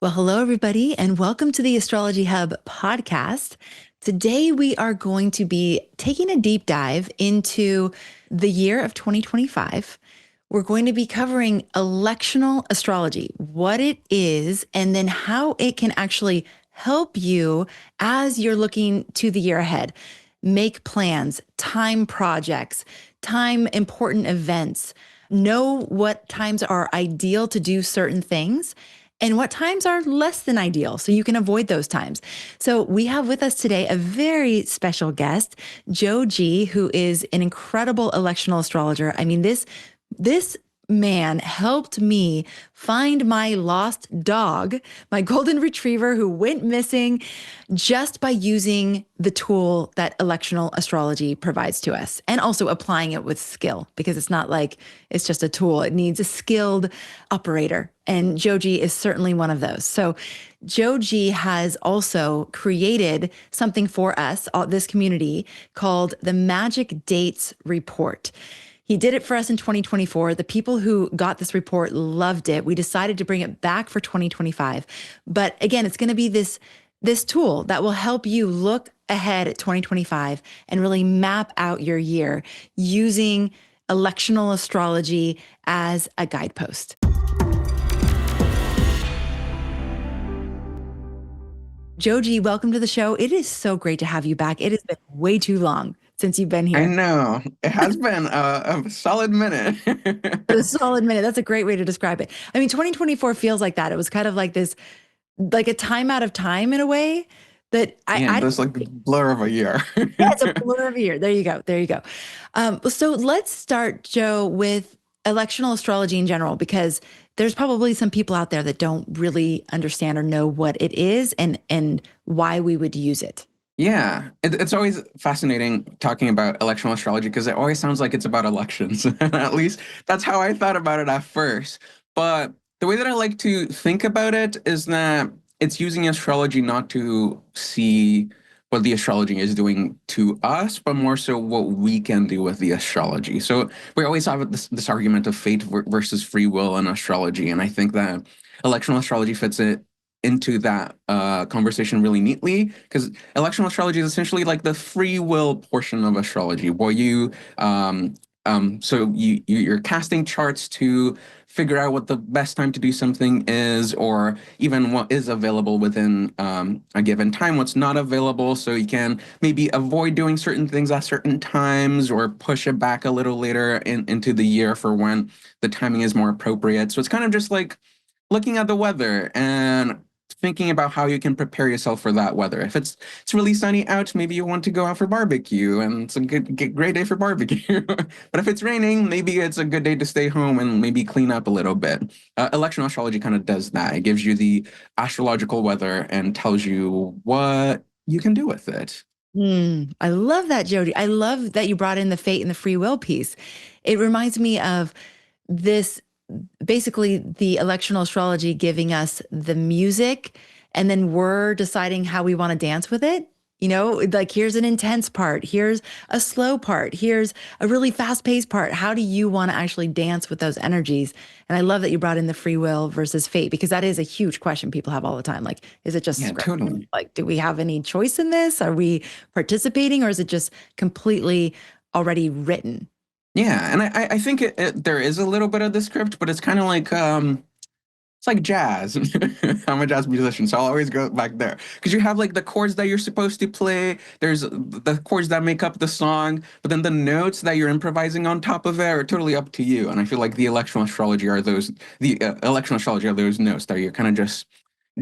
Well, hello, everybody, and welcome to the Astrology Hub podcast. Today, we are going to be taking a deep dive into the year of 2025. We're going to be covering electional astrology, what it is, and then how it can actually help you as you're looking to the year ahead. Make plans, time projects, time important events, know what times are ideal to do certain things and what times are less than ideal so you can avoid those times. So we have with us today a very special guest, Joe G, who is an incredible electional astrologer. I mean, this man helped me find my lost dog, my golden retriever who went missing, just by using the tool that electional astrology provides to us and also applying it with skill, because it's not like it's just a tool. It needs a skilled operator. And Joji is certainly one of those. So Joji has also created something for us, this community, called the Magic Dates Report. He did it for us in 2024. The people who got this report loved it. We decided to bring it back for 2025. But again, it's going to be this tool that will help you look ahead at 2025 and really map out your year using electional astrology as a guidepost. Joji, welcome to the show. It is so great to have you back. It has been way too long since you've been I here. know. It has been a solid minute. A solid minute. That's a great way to describe it. I mean, 2024 feels like that. It was kind of like this, like a time out of time in a way that Yeah, I there's like the blur of a year. yeah, it's a blur of a year. There you go. There you go. So let's start, Joe, with electional astrology in general, because there's probably some people out there that don't really understand or know what it is and why we would use it. Yeah, it's always fascinating talking about electional astrology because it always sounds like it's about elections. At least that's how I thought about it at first. But the way that I like to think about it is that it's using astrology not to see what the astrology is doing to us, but more so what we can do with the astrology. So we always have this argument of fate versus free will in astrology. And I think that electional astrology fits it into that conversation really neatly because electional astrology is essentially like the free will portion of astrology where you're casting charts to figure out what the best time to do something is, or even what is available within a given time, what's not available, so you can maybe avoid doing certain things at certain times or push it back a little later into the year for when the timing is more appropriate. So it's kind of just like looking at the weather and thinking about how you can prepare yourself for that weather. If it's really sunny out, maybe you want to go out for barbecue, and it's a great day for barbecue. But if it's raining, maybe it's a good day to stay home and maybe clean up a little bit. Electional astrology kind of does that. It gives you the astrological weather and tells you what you can do with it. I love that, Jody. I love that you brought in the fate and the free will piece. It reminds me of this basically the electional astrology giving us the music, and then we're deciding how we want to dance with it. You know, like here's an intense part, here's a slow part, here's a really fast paced part. How do you want to actually dance with those energies? And I love that you brought in the free will versus fate, because that is a huge question people have all the time. Like, is it just Yeah, script? totally. Like, do we have any choice in this? Are we participating, or is it just completely already written? Yeah, and I think there is a little bit of the script, but it's kind of like it's like jazz. I'm a jazz musician, so I'll always go back there because you have like the chords that you're supposed to play. There's the chords that make up the song, but then the notes that you're improvising on top of it are totally up to you. And I feel like the electional astrology are those notes that you're kind of just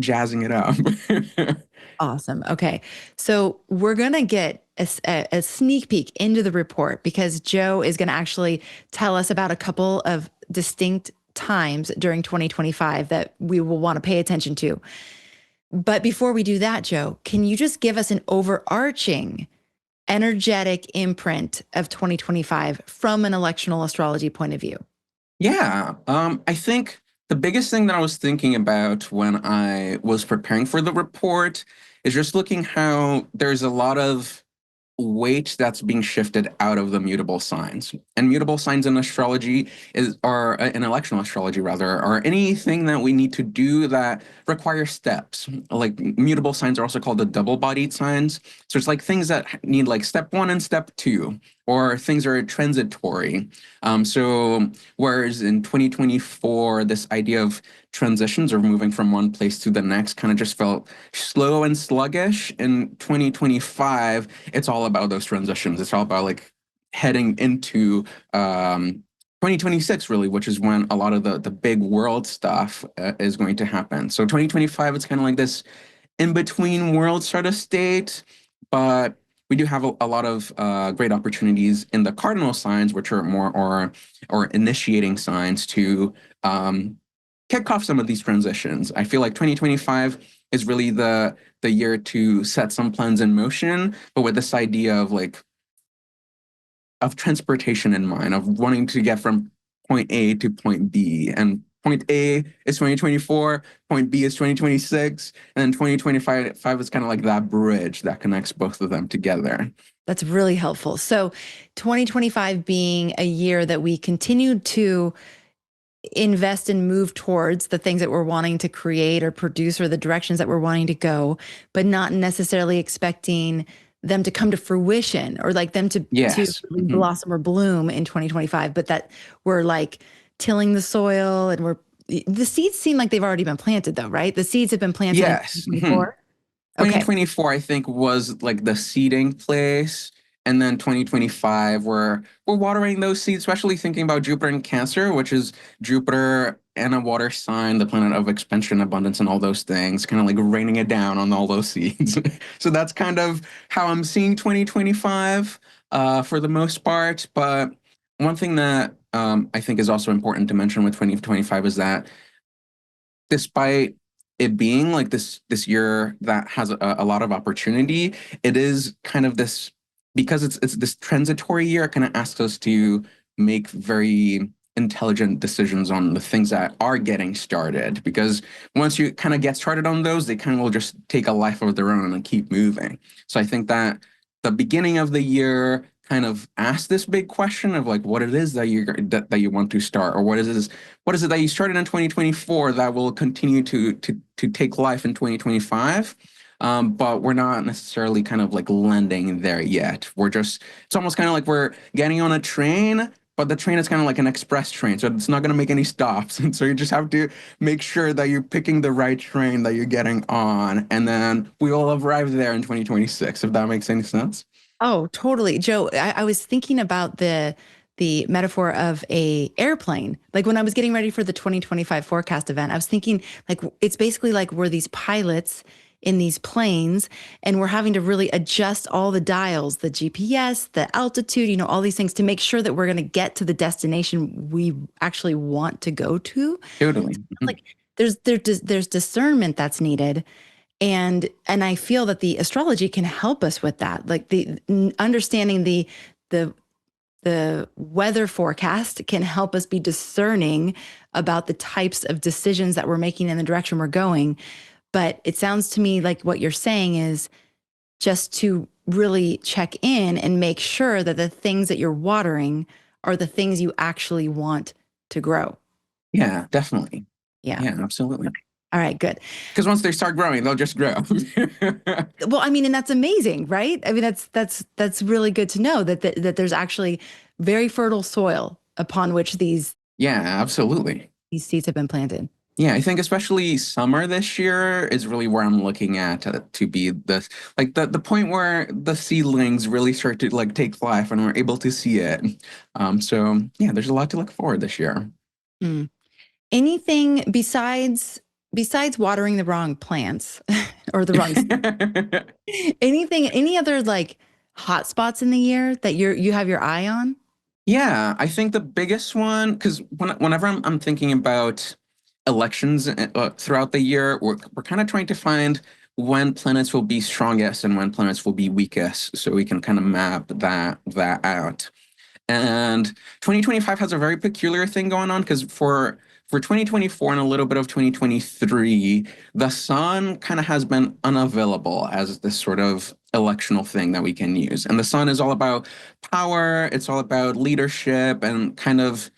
jazzing it up. Awesome. Okay. So we're going to get a sneak peek into the report, because Joe is going to actually tell us about a couple of distinct times during 2025 that we will want to pay attention to. But before we do that, Joe, can you just give us an overarching energetic imprint of 2025 from an electional astrology point of view? Yeah, I think the biggest thing that I was thinking about when I was preparing for the report is just looking how there's a lot of weight that's being shifted out of the mutable signs. And mutable signs in astrology are in electional astrology rather, are anything that we need to do that requires steps. Like mutable signs are also called the double-bodied signs. So it's like things that need like step one and step two, or things are transitory. So whereas in 2024, this idea of transitions or moving from one place to the next kind of just felt slow and sluggish. In 2025, it's all about those transitions. It's all about like heading into 2026, really, which is when a lot of the big world stuff is going to happen. So 2025, it's kind of like this in-between world sort of state, but we do have a lot of great opportunities in the cardinal signs, which are more or initiating signs to kick off some of these transitions. I feel like 2025 is really the year to set some plans in motion, but with this idea of like of transportation in mind, of wanting to get from point A to point B. And point A is 2024, point B is 2026, and then 2025 is kind of like that bridge that connects both of them together. That's really helpful. So 2025 being a year that we continue to invest and move towards the things that we're wanting to create or produce or the directions that we're wanting to go, but not necessarily expecting them to come to fruition or like them to Yes. really blossom or bloom in 2025, but that we're like tilling the soil and the seeds seem like they've already been planted though, right? The seeds have been planted in Yes. 2024. Okay. 2024, I think, was like the seeding place. And then 2025, we're watering those seeds, especially thinking about Jupiter in Cancer, which is Jupiter and a water sign, the planet of expansion, abundance, and all those things, kind of like raining it down on all those seeds. So that's kind of how I'm seeing 2025 for the most part. But one thing that I think is also important to mention with 2025 is that despite it being like this year that has a lot of opportunity, it is kind of this because it's this transitory year. It kind of asks us to make very intelligent decisions on the things that are getting started. Because once you kind of get started on those, they kind of will just take a life of their own and keep moving. So I think that the beginning of the year kind of ask this big question of like what it is that you want to start, or what is it that you started in 2024 that will continue to take life in 2025. But we're not necessarily kind of like landing there yet. It's almost kind of like we're getting on a train, but the train is kind of like an express train, so it's not going to make any stops. And so you just have to make sure that you're picking the right train that you're getting on, and then we will arrive there in 2026, if that makes any sense. Oh, totally. Joe, I was thinking about the metaphor of a airplane. Like when I was getting ready for the 2025 forecast event, I was thinking like it's basically like we're these pilots in these planes and we're having to really adjust all the dials, the GPS, the altitude, all these things to make sure that we're going to get to the destination we actually want to go to. Totally. Like there's discernment that's needed. And I feel that the astrology can help us with that, like the understanding the weather forecast can help us be discerning about the types of decisions that we're making in the direction we're going. But it sounds to me like what you're saying is just to really check in and make sure that the things that you're watering are the things you actually want to grow. Yeah, definitely. Yeah. Yeah, absolutely. All right, good. Because once they start growing, they'll just grow. Well, I mean, and that's amazing, right? I mean, that's really good to know that there's actually very fertile soil upon which Yeah, absolutely. these seeds have been planted. Yeah, I think especially summer this year is really where I'm looking at to be the point where the seedlings really start to like take life and we're able to see it. So yeah, there's a lot to look forward this year. Mm. Anything besides watering the wrong plants or the wrong any other like hot spots in the year that you have your eye on? Yeah, I think the biggest one, because whenever I'm thinking about elections throughout the year, we're kind of trying to find when planets will be strongest and when planets will be weakest, so we can kind of map that out. And 2025 has a very peculiar thing going on because for for 2024 and a little bit of 2023, the sun kind of has been unavailable as this sort of electional thing that we can use. And the sun is all about power, it's all about leadership and kind of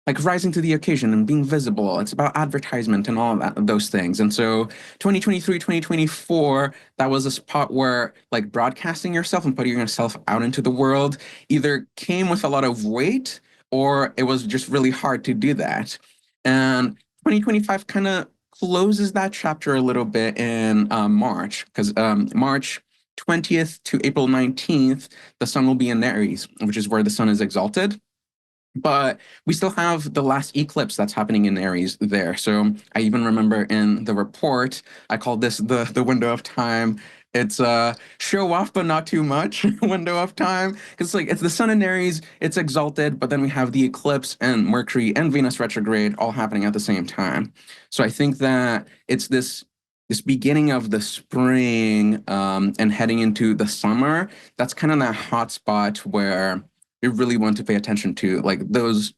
like rising to the occasion and being visible. It's about advertisement and all that, those things. And so 2023, 2024, that was a spot where like broadcasting yourself and putting yourself out into the world either came with a lot of weight or it was just really hard to do that. And 2025 kind of closes that chapter a little bit in March, because March 20th to April 19th, the sun will be in Aries, which is where the sun is exalted. But we still have the last eclipse that's happening in Aries there. So I even remember in the report, I called this the window of time. It's show off, but not too much window of time. Because like it's the sun in Aries, it's exalted, but then we have the eclipse and Mercury and Venus retrograde all happening at the same time. So I think that it's this beginning of the spring and heading into the summer, that's kind of that hot spot where we really want to pay attention to like those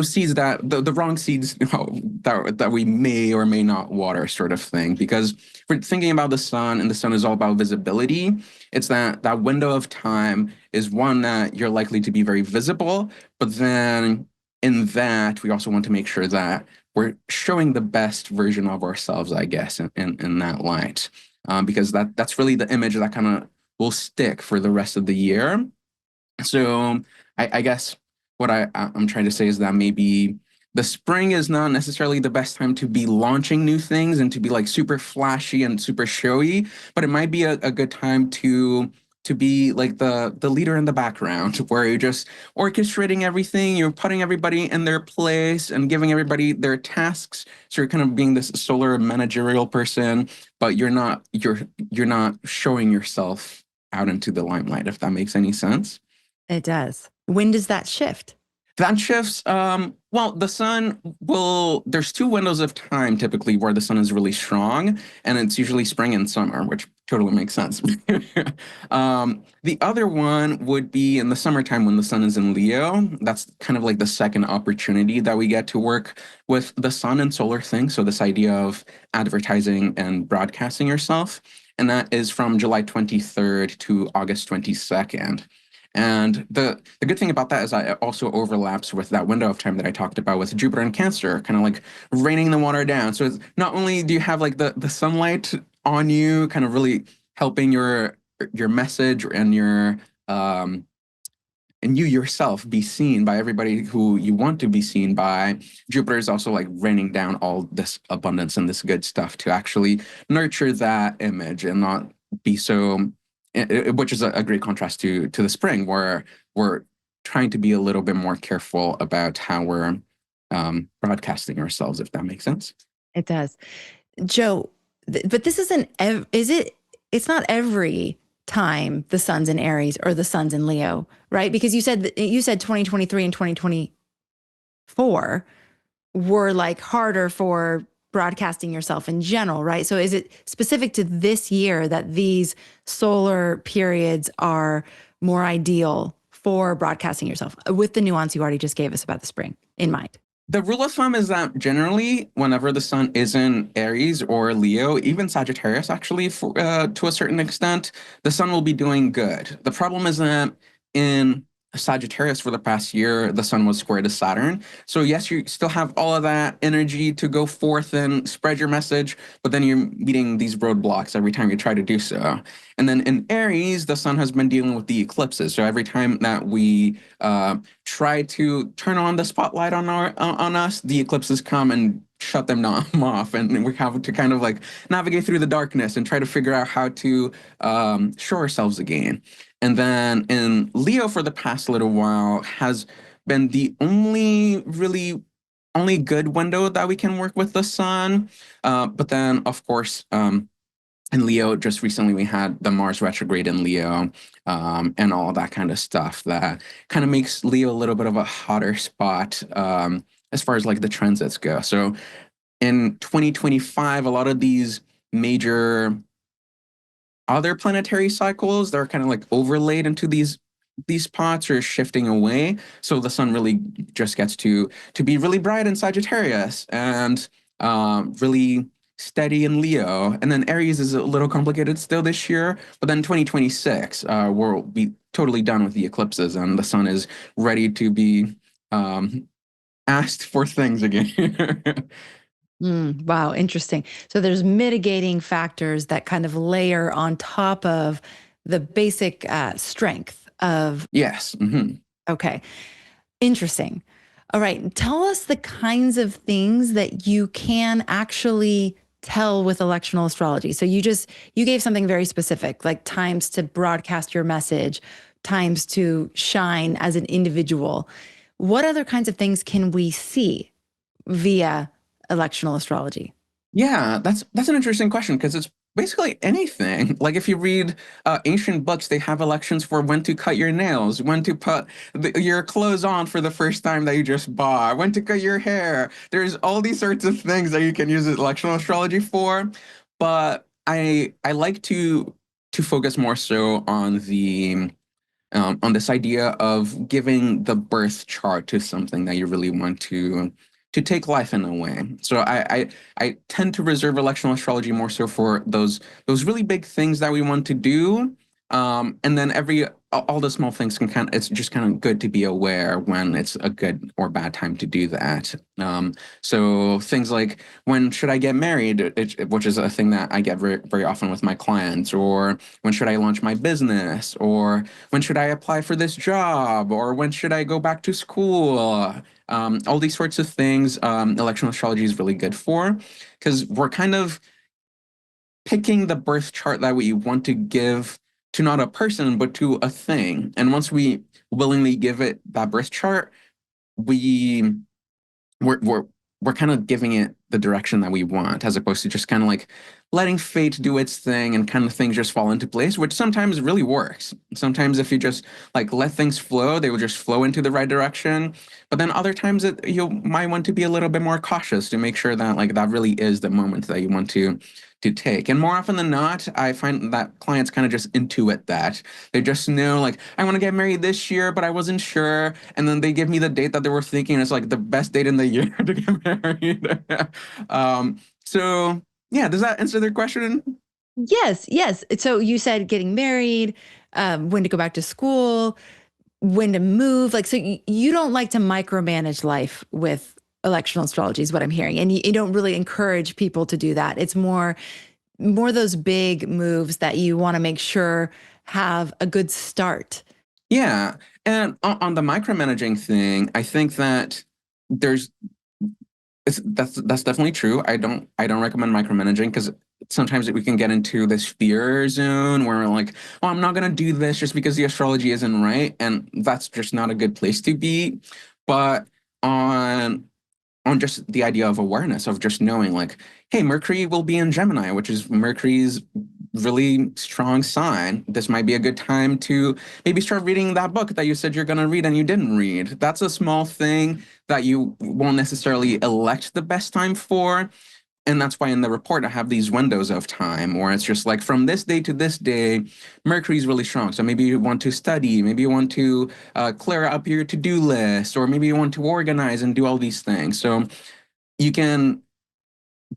seeds that the wrong seeds that we may or may not water sort of thing. Because if we're thinking about the sun and the sun is all about visibility, it's that window of time is one that you're likely to be very visible, but then in that we also want to make sure that we're showing the best version of ourselves, I guess, in that light. Because that's really the image that kind of will stick for the rest of the year. So I guess what I'm trying to say is that maybe the spring is not necessarily the best time to be launching new things and to be like super flashy and super showy, but it might be a good time to be like the leader in the background where you're just orchestrating everything, you're putting everybody in their place and giving everybody their tasks. So you're kind of being this solar managerial person, but you're not showing yourself out into the limelight, if that makes any sense. It does. When does that shift? That shifts. Well, the sun will, there's two windows of time typically where the sun is really strong, and it's usually spring and summer, which totally makes sense. The other one would be in the summertime when the sun is in Leo. That's kind of like the second opportunity that we get to work with the sun and solar thing. So, this idea of advertising and broadcasting yourself. And that is from July 23rd to August 22nd. And the good thing about that is that it also overlaps with that window of time that I talked about with Jupiter and Cancer, kind of like raining the water down. So it's not only do you have like the sunlight on you, kind of really helping your message and your and you yourself be seen by everybody who you want to be seen by. Jupiter is also like raining down all this abundance and this good stuff to actually nurture that image and not be so which is a great contrast to the spring, where we're trying to be a little bit more careful about how we're broadcasting ourselves, if that makes sense. It does. Joe, but this isn't, is it? It's not every time the sun's in Aries or the sun's in Leo, right? Because you said 2023 and 2024 were like harder for broadcasting yourself in general, right? So is it specific to this year that these solar periods are more ideal for broadcasting yourself with the nuance you already just gave us about the spring in mind? The rule of thumb is that generally, whenever the sun is in Aries or Leo, even Sagittarius, actually, to a certain extent, the sun will be doing good. The problem is that in Sagittarius for the past year, the sun was square to Saturn. So yes, you still have all of that energy to go forth and spread your message, but then you're meeting these roadblocks every time you try to do so. And then in Aries, the sun has been dealing with the eclipses. So every time that we try to turn on the spotlight on us, the eclipses come and shut them off, and we have to kind of like navigate through the darkness and try to figure out how to show ourselves again. And then in Leo for the past little while has been the only good window that we can work with the sun. But then, of course, in Leo, just recently we had the Mars retrograde in Leo and all that kind of stuff that kind of makes Leo a little bit of a hotter spot as far as like the transits go. So in 2025, a lot of these major other planetary cycles, they're kind of like overlaid into these these spots are shifting away. So the sun really just gets to be really bright in Sagittarius and really steady in Leo. And then Aries is a little complicated still this year, but then 2026, we'll be totally done with the eclipses and the sun is ready to be asked for things again. Wow, interesting. So there's mitigating factors that kind of layer on top of the basic strength of. Yes. Okay, interesting. All right, tell us the kinds of things that you can actually tell with electional astrology. So you gave something very specific, like times to broadcast your message, times to shine as an individual. What other kinds of things can we see via electional astrology? Yeah, that's an interesting question because it's basically anything. Like if you read ancient books, they have elections for when to cut your nails, when to put your clothes on for the first time that you just bought, when to cut your hair. There's all these sorts of things that you can use electional astrology for. But I like to focus more so on this idea of giving the birth chart to something that you really want to take life in a way. So I tend to reserve electional astrology more so for those really big things that we want to do. And then all the small things it's just kind of good to be aware when it's a good or bad time to do that. So things like when should I get married, which is a thing that I get very, very often with my clients, or when should I launch my business, or when should I apply for this job, or when should I go back to school? All these sorts of things, electional astrology is really good for because we're kind of picking the birth chart that we want to give to not a person, but to a thing. And once we willingly give it that birth chart, we we're we're kind of giving it the direction that we want, as opposed to just kind of like letting fate do its thing and kind of things just fall into place, which sometimes really works. Sometimes if you just like let things flow, they will just flow into the right direction. But then other times you might want to be a little bit more cautious to make sure that like that really is the moment that you want to take. And more often than not, I find that clients kind of just intuit that. They just know, like, I want to get married this year, but I wasn't sure. And then they give me the date that they were thinking is like the best date in the year to get married. So, yeah, does that answer their question? Yes, yes. So you said getting married, when to go back to school, when to move. Like, so you don't like to micromanage life with electional astrology, is what I'm hearing, and you don't really encourage people to do that. It's more those big moves that you want to make sure have a good start. Yeah. And on the micromanaging thing, I think that there's that's definitely true. I don't recommend micromanaging because sometimes we can get into this fear zone where we're like, oh, I'm not gonna do this just because the astrology isn't right, and that's just not a good place to be. But on on just the idea of awareness of just knowing like, hey, Mercury will be in Gemini, which is Mercury's really strong sign. This might be a good time to maybe start reading that book that you said you're going to read and you didn't read. That's a small thing that you won't necessarily elect the best time for. And that's why in the report I have these windows of time where it's just like from this day to this day, Mercury's really strong. So maybe you want to study, maybe you want to clear up your to-do list, or maybe you want to organize and do all these things. So you can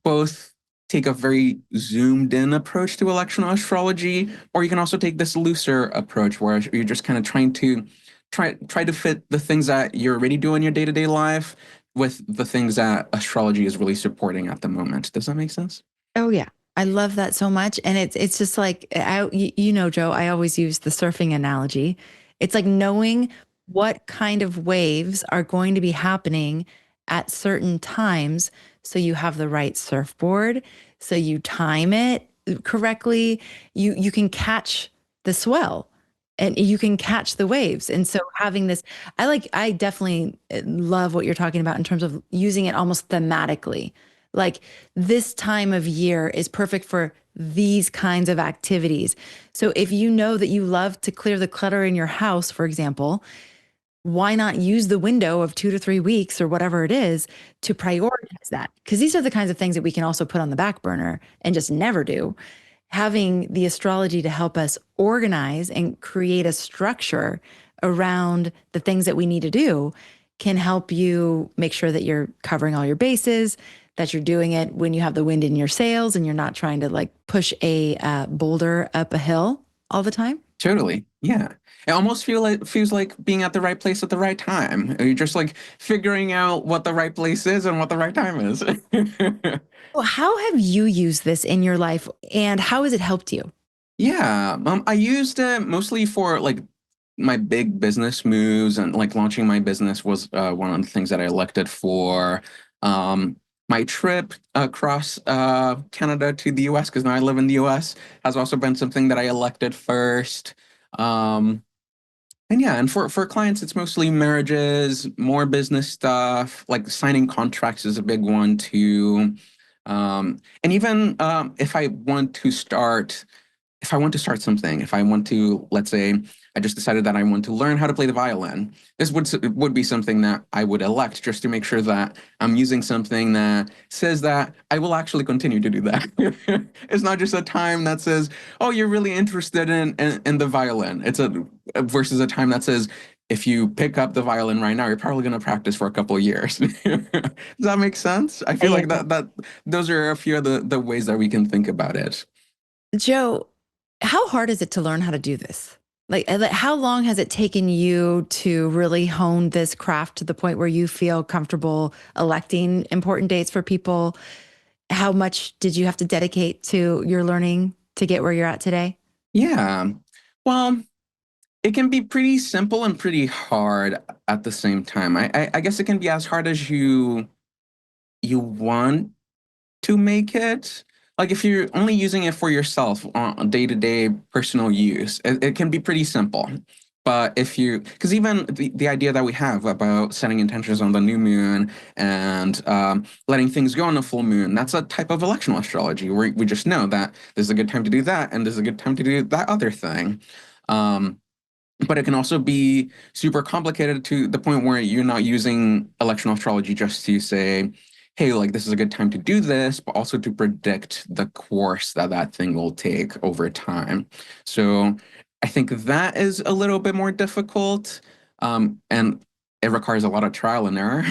both take a very zoomed in approach to electional astrology, or you can also take this looser approach where you're just kind of try to fit the things that you're already doing in your day-to-day life with the things that astrology is really supporting at the moment. Does that make sense? Oh yeah. I love that so much. And it's just like you know, Joe, I always use the surfing analogy. It's like knowing what kind of waves are going to be happening at certain times so you have the right surfboard, so you time it correctly, you can catch the swell and you can catch the waves. And so having this, I definitely love what you're talking about in terms of using it almost thematically. Like this time of year is perfect for these kinds of activities. So if you know that you love to clear the clutter in your house, for example, why not use the window of 2 to 3 weeks or whatever it is to prioritize that? Because these are the kinds of things that we can also put on the back burner and just never do. Having the astrology to help us organize and create a structure around the things that we need to do can help you make sure that you're covering all your bases, that you're doing it when you have the wind in your sails and you're not trying to like push a boulder up a hill all the time. Totally. Yeah. It almost feels like being at the right place at the right time. You're just like figuring out what the right place is and what the right time is. Well, how have you used this in your life and how has it helped you? Yeah, I used it mostly for like my big business moves, and like launching my business was one of the things that I elected for. Um, my trip across Canada to the US, because now I live in the US, has also been something that I elected first. Um, and yeah, and for clients, it's mostly marriages, more business stuff, like signing contracts is a big one too. And even if I want to start something, if I want to, let's say, I just decided that I want to learn how to play the violin, this would be something that I would elect just to make sure that I'm using something that says that I will actually continue to do that. It's not just a time that says, "Oh, you're really interested in the violin." It's a versus a time that says, "If you pick up the violin right now, you're probably going to practice for a couple of years." Does that make sense? I feel like Yeah. that those are a few of the ways that we can think about it. Joe, how hard is it to learn how to do this? Like, how long has it taken you to really hone this craft to the point where you feel comfortable electing important dates for people? How much did you have to dedicate to your learning to get where you're at today? Yeah. Well, it can be pretty simple and pretty hard at the same time. I guess it can be as hard as you want to make it. Like if you're only using it for yourself on day-to-day personal use, it can be pretty simple. But if you, because even the idea that we have about setting intentions on the new moon and letting things go on the full moon, that's a type of electional astrology where we just know that there's a good time to do that and there's a good time to do that other thing. Um, but it can also be super complicated to the point where you're not using electional astrology just to say, hey, like this is a good time to do this, but also to predict the course that that thing will take over time. So I think that is a little bit more difficult. And it requires a lot of trial and error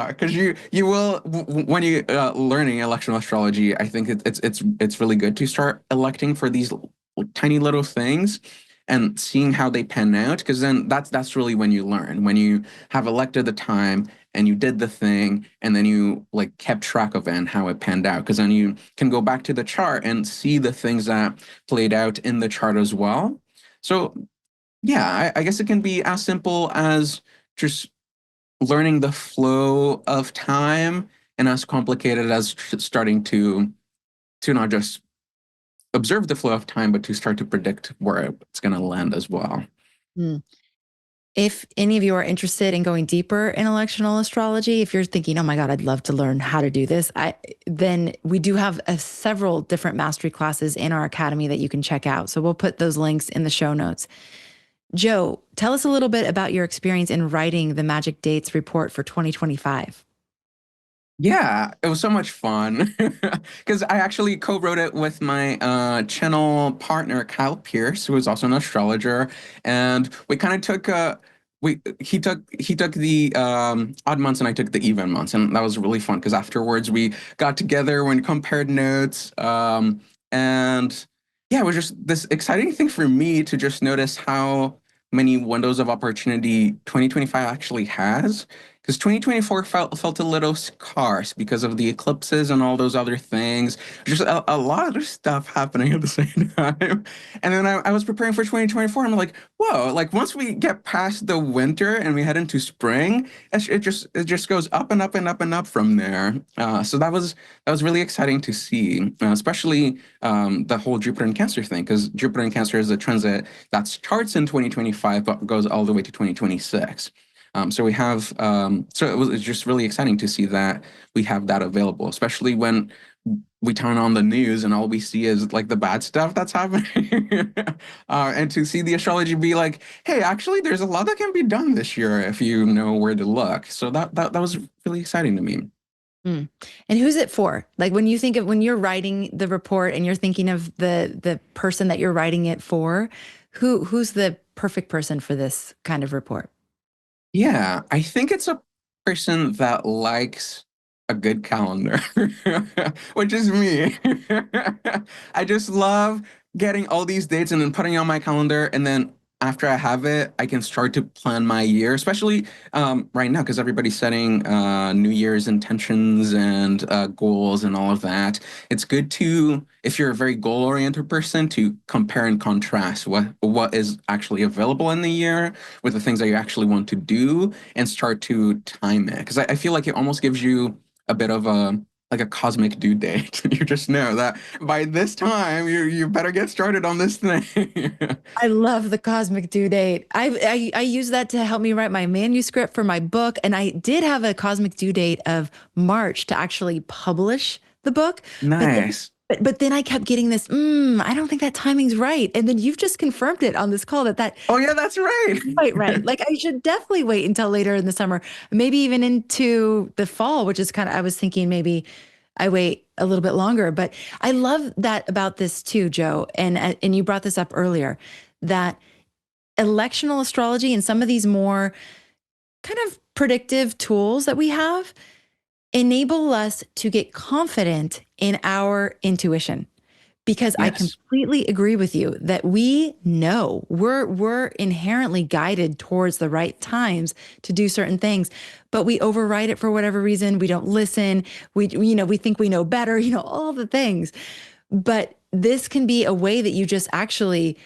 because you will when you learning electional astrology. I think it's really good to start electing for these tiny little things and seeing how they pan out, because then that's really when you learn, when you have elected the time and you did the thing and then you like kept track of it and how it panned out, because then you can go back to the chart and see the things that played out in the chart as well. So yeah, I guess it can be as simple as just learning the flow of time, and as complicated as starting to not just observe the flow of time, but to start to predict where it's going to land as well. Hmm. If any of you are interested in going deeper in electional astrology, if you're thinking, oh my God, I'd love to learn how to do this, then we do have several different mastery classes in our academy that you can check out. So we'll put those links in the show notes. Joe, tell us a little bit about your experience in writing the Magic Dates report for 2025. Yeah, it was so much fun because I actually co-wrote it with my channel partner Kyle Pierce, who is also an astrologer, and we kind of took we he took the odd months and I took the even months, and that was really fun because afterwards we got together and compared notes, and yeah, it was just this exciting thing for me to just notice how many windows of opportunity 2025 actually has, because 2024 felt a little scarce because of the eclipses and all those other things. Just a lot of stuff happening at the same time. And then I was preparing for 2024. I'm like, whoa! Like once we get past the winter and we head into spring, it just goes up and up and up and up from there. So that was really exciting to see, especially the whole Jupiter and Cancer thing, because Jupiter and Cancer is a transit that starts in 2025 but goes all the way to 2026. So we have, it's just really exciting to see that we have that available, especially when we turn on the news and all we see is like the bad stuff that's happening. And to see the astrology be like, hey, actually, there's a lot that can be done this year if you know where to look. So that was really exciting to me. Mm. And who's it for? Like when you think of when you're writing the report and you're thinking of the person that you're writing it for, Who's the perfect person for this kind of report? Yeah, I think it's a person that likes a good calendar, which is me. I just love getting all these dates and then putting it on my calendar. And then after I have it, I can start to plan my year, especially right now, because everybody's setting New Year's intentions and goals and all of that. It's good to, if you're a very goal-oriented person, to compare and contrast what is actually available in the year with the things that you actually want to do and start to time it. Because I feel like it almost gives you a bit of a like a cosmic due date. You just know that by this time you better get started on this thing. I love the cosmic due date. I use that to help me write my manuscript for my book, and I did have a cosmic due date of March to actually publish the book. But then, Nice. but then I kept getting this. I don't think that timing's right. And then you've just confirmed it on this call that Oh yeah, that's right. quite right. Like I should definitely wait until later in the summer, maybe even into the fall, which is kind of I was thinking maybe I wait a little bit longer. But I love that about this too, Joe. And you brought this up earlier that electional astrology and some of these more kind of predictive tools that we have enable us to get confident in our intuition. Because I Yes. completely agree with you that we know we're inherently guided towards the right times to do certain things, but we override it for whatever reason. We don't listen. We think we know better, all the things. But this can be a way that you just actually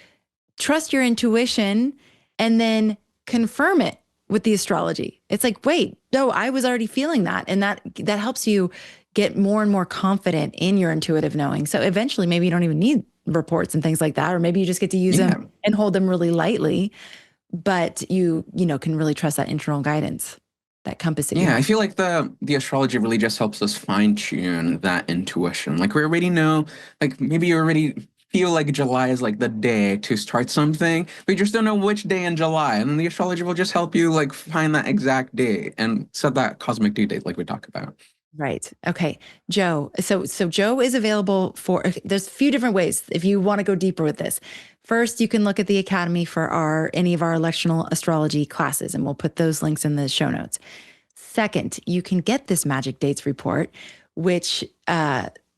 trust your intuition and then confirm it with the astrology. It's like, wait, no, I was already feeling that. And that helps you get more and more confident in your intuitive knowing. So eventually maybe you don't even need reports and things like that, or maybe you just get to use them Yeah. and hold them really lightly, but you can really trust that internal guidance, that compass that you Yeah, I have. feel like the astrology really just helps us fine tune that intuition. Like we already know, like maybe you already feel like July is like the day to start something, but you just don't know which day in July. And then the astrology will just help you like find that exact day and set that cosmic due date like we talk about. Right. Okay. Joe. So Joe is available for there's a few different ways if you want to go deeper with this. First, you can look at the Academy for any of our electional astrology classes, and we'll put those links in the show notes. Second, you can get this Magic Dates report, which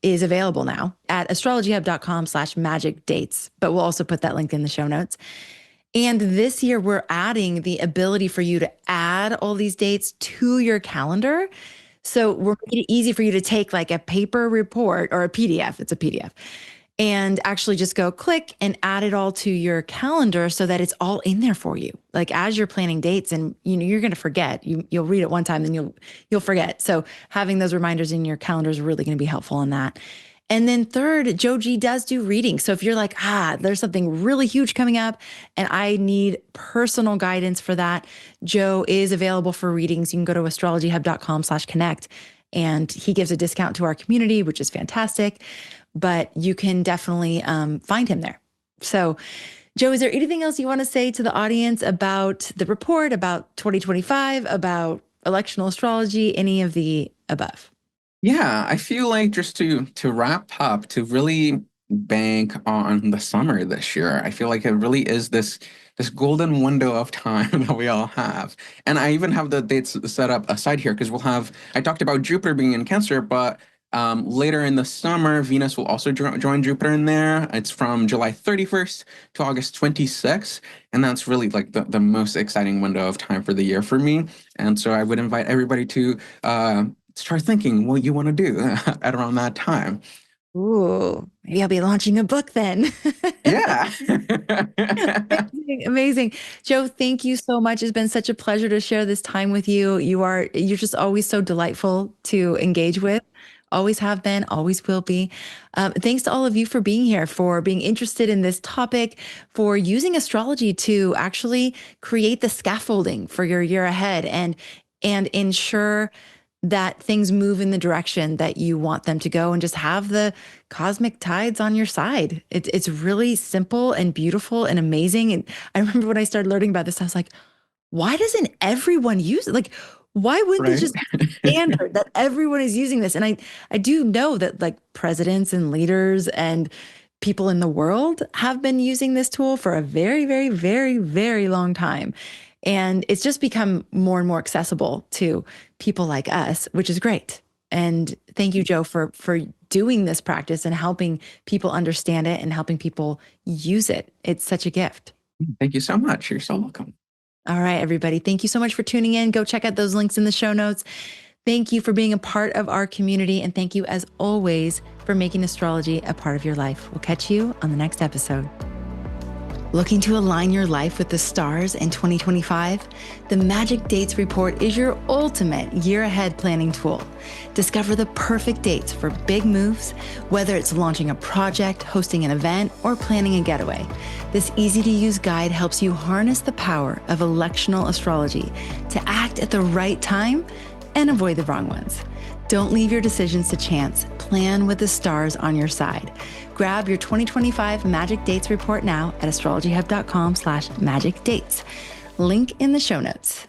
is available now at astrologyhub.com/magic dates, but we'll also put that link in the show notes. And this year, we're adding the ability for you to add all these dates to your calendar. So we're making it easy for you to take like a paper report or a PDF, it's a PDF, and actually just go click and add it all to your calendar so that it's all in there for you. Like as you're planning dates and you're going to forget. You'll read it one time then you'll forget. So having those reminders in your calendar is really going to be helpful in that. And then third, Joe G does do readings. So if you're like, there's something really huge coming up and I need personal guidance for that, Joe is available for readings. You can go to astrologyhub.com/connect and he gives a discount to our community, which is fantastic, but you can definitely find him there. So Joe, is there anything else you want to say to the audience about the report, about 2025, about electional astrology, any of the above? Yeah, I feel like just to wrap up, to really bank on the summer this year, I feel like it really is this golden window of time that we all have. And I even have the dates set up aside here because I talked about Jupiter being in Cancer, but later in the summer, Venus will also join Jupiter in there. It's from July 31st to August 26th. And that's really like the most exciting window of time for the year for me. And so I would invite everybody to start thinking what you want to do at around that time. Ooh, maybe I'll be launching a book then. Yeah. Amazing, amazing. Joe, thank you so much. It's been such a pleasure to share this time with you. You're just always so delightful to engage with. Always have been, always will be. Thanks to all of you for being here, for being interested in this topic, for using astrology to actually create the scaffolding for your year ahead and ensure that things move in the direction that you want them to go and just have the cosmic tides on your side. It's really simple and beautiful and amazing. And I remember when I started learning about this, I was like, why doesn't everyone use it? Like, why wouldn't this Right. just be standard that everyone is using this? And I do know that like presidents and leaders and people in the world have been using this tool for a very, very, very, very long time. And it's just become more and more accessible to people like us, which is great. And thank you, Joe, for doing this practice and helping people understand it and helping people use it. It's such a gift. Thank you so much. You're so welcome. All right, everybody. Thank you so much for tuning in. Go check out those links in the show notes. Thank you for being a part of our community. And thank you, as always, for making astrology a part of your life. We'll catch you on the next episode. Looking to align your life with the stars in 2025? The Magic Dates Report is your ultimate year-ahead planning tool. Discover the perfect dates for big moves, whether it's launching a project, hosting an event, or planning a getaway. This easy-to-use guide helps you harness the power of electional astrology to act at the right time and avoid the wrong ones. Don't leave your decisions to chance. Plan with the stars on your side. Grab your 2025 Magic Dates Report now at astrologyhub.com/magicdates. Link in the show notes.